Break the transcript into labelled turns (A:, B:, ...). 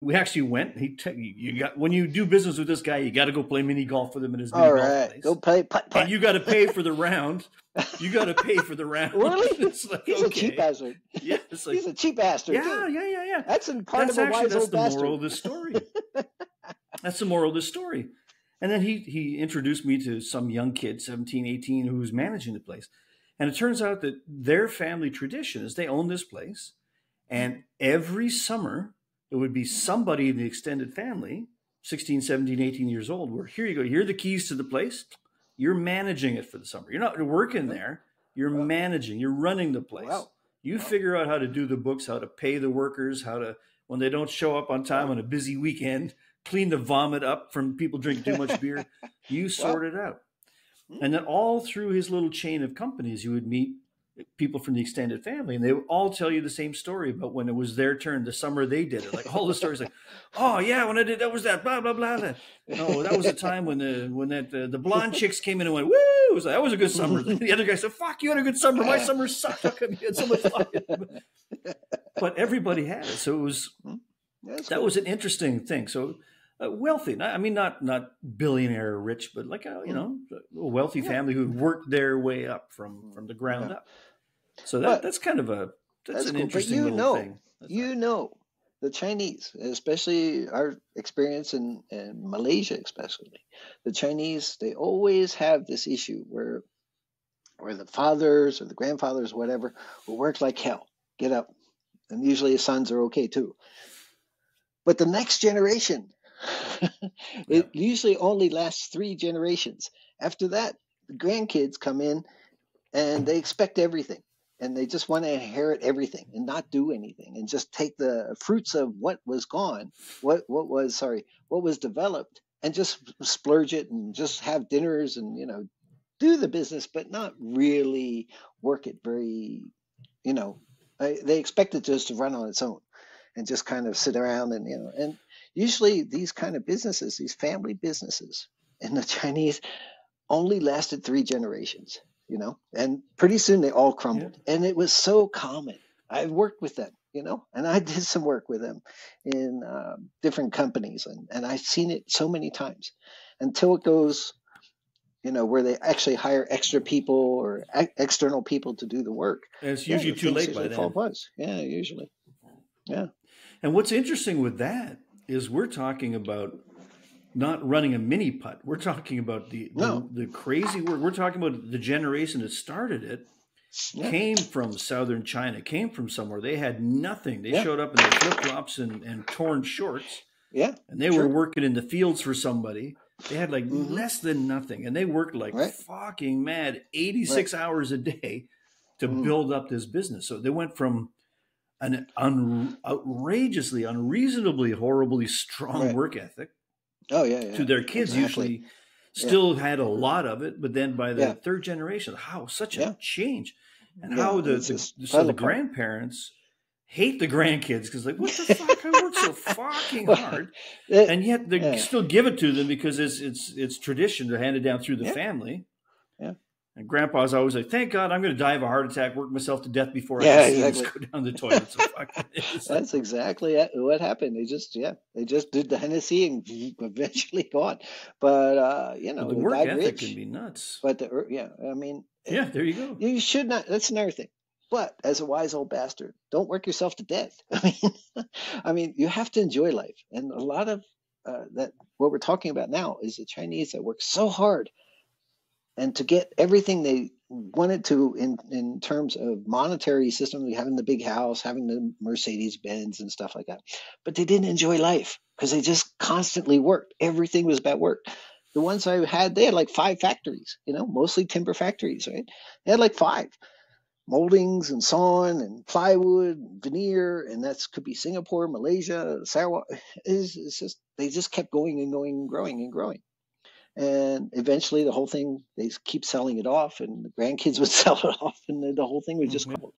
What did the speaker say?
A: we actually went. You got when you do business with this guy, you got to go play mini golf with him in his mini
B: All
A: golf
B: right, go
A: place,
B: play putt
A: and
B: putt.
A: you got to pay for the round. You got to pay for the round.
B: Really?
A: It's like,
B: He's a cheap
A: okay,
B: bastard.
A: yeah, it's like,
B: He's a cheap bastard
A: yeah,
B: too.
A: yeah, yeah, yeah.
B: That's in part of a wise
A: That's
B: old
A: the moral
B: bastard.
A: of this story. That's the moral of this story. And then he introduced me to some young kid, 17, 18, who was managing the place. And it turns out that their family tradition is they own this place. And every summer, there would be somebody in the extended family, 16, 17, 18 years old, where here you go, here are the keys to the place. You're managing it for the summer. You're not working there. You're
B: Well,
A: managing, you're running the place.
B: well,
A: You
B: well,
A: figure out how to do the books, how to pay the workers, how to, when they don't show up on time
B: well.
A: on a busy weekend, clean the vomit up from people drinking too much beer. You sort
B: Well,
A: it out.
B: hmm,
A: And then all through his little chain of companies, you would meet people from the extended family, and they would all tell you the same story about when it was their turn, the summer they did it. Like all the stories, like, oh yeah, when I did that was that blah blah blah. No, that was the time when the blonde chicks came in and went woo. It was like, that was a good summer. The other guy said, "Fuck, you had a good summer. My summer sucked. How come you had so much fun?" But everybody had it, so it was
B: hmm, that's
A: that
B: good.
A: was an interesting thing. So wealthy, I mean, not billionaire or rich, but like
B: Hmm,
A: a wealthy
B: yeah,
A: family who worked their way up
B: hmm,
A: from the ground
B: yeah.
A: up. So
B: But
A: that's kind of a that's
B: that's
A: an
B: cool. But
A: interesting little thing.
B: you know, the Chinese, especially our experience in Malaysia, especially the Chinese, they always have this issue where the fathers or the grandfathers, whatever, will work like hell, get up, and usually the sons are okay too. But the next generation,
A: Yeah,
B: it usually only lasts 3 generations. After that, the grandkids come in and they expect everything. And they just want to inherit everything and not do anything and just take the fruits of what was gone, what was developed, and just splurge it and just have dinners and do the business, but not really work it very, you know, they expect it just to run on its own and just kind of sit around and usually these kind of businesses, these family businesses in the Chinese only lasted 3 generations, and pretty soon they all
A: yeah.
B: crumbled. And it was so common. I've worked with them, and I did some work with them in different companies, and I've seen it so many times until it goes, where they actually hire extra people or external people to do the work.
A: And it's
B: Yeah,
A: usually
B: the
A: too
B: things
A: late by
B: usually fall
A: then.
B: apart. Yeah, usually. Yeah.
A: And what's interesting with that is we're talking about not running a mini putt. We're talking about
B: No.
A: the crazy work. We're talking about the generation that started it
B: Yeah.
A: came from southern China, came from somewhere. They had nothing. They
B: Yeah.
A: showed up in their flip flops and torn shorts,
B: Yeah.
A: and they were
B: Sure.
A: working in the fields for somebody. They had like
B: Mm-hmm.
A: less than nothing, and they worked like
B: Right.
A: fucking mad,
B: Right.
A: 86 hours a day to
B: Mm.
A: build up this business. So they went from an outrageously, unreasonably, horribly strong
B: Right.
A: work ethic
B: Oh yeah.
A: to
B: Yeah.
A: their kids.
B: Exactly.
A: Usually,
B: Yeah.
A: still had a lot of it, but then by the
B: Yeah.
A: third generation, how such a
B: Yeah.
A: change, and how
B: Yeah. It's just
A: the
B: fell apart.
A: grandparents hate the grandkids because like what the fuck, I worked so fucking
B: Well,
A: hard,
B: it,
A: and yet they
B: yeah.
A: still give it to them because it's tradition to hand it down through the
B: Yeah.
A: family.
B: Yeah.
A: And grandpa's always like, thank God I'm going to die of a heart attack, work myself to death before I can
B: Yeah.
A: see this
B: Exactly.
A: go down the toilet. So fuck it. It's like,
B: That's exactly what happened. They just did the Hennessy and eventually gone. But
A: but the
B: they
A: work
B: died
A: ethic can
B: rich.
A: be nuts.
B: But yeah, I mean,
A: Yeah, there you go.
B: you should not. That's another thing. But as a wise old bastard, don't work yourself to death. I mean, you have to enjoy life. And a lot of that what we're talking about now is the Chinese that work so hard and to get everything they wanted to in terms of monetary system, having the big house, having the Mercedes Benz and stuff like that. But they didn't enjoy life because they just constantly worked. Everything was about work. The ones I had, they had like 5 factories, mostly timber factories, right? They had like 5 moldings and sawn and plywood and veneer, and that could be Singapore, Malaysia, Sarawak. It's just they just kept going and going and growing and growing. And eventually, the whole thing, they keep selling it off, and the grandkids would sell it off, and the whole thing would just
A: Mhm.
B: crumble.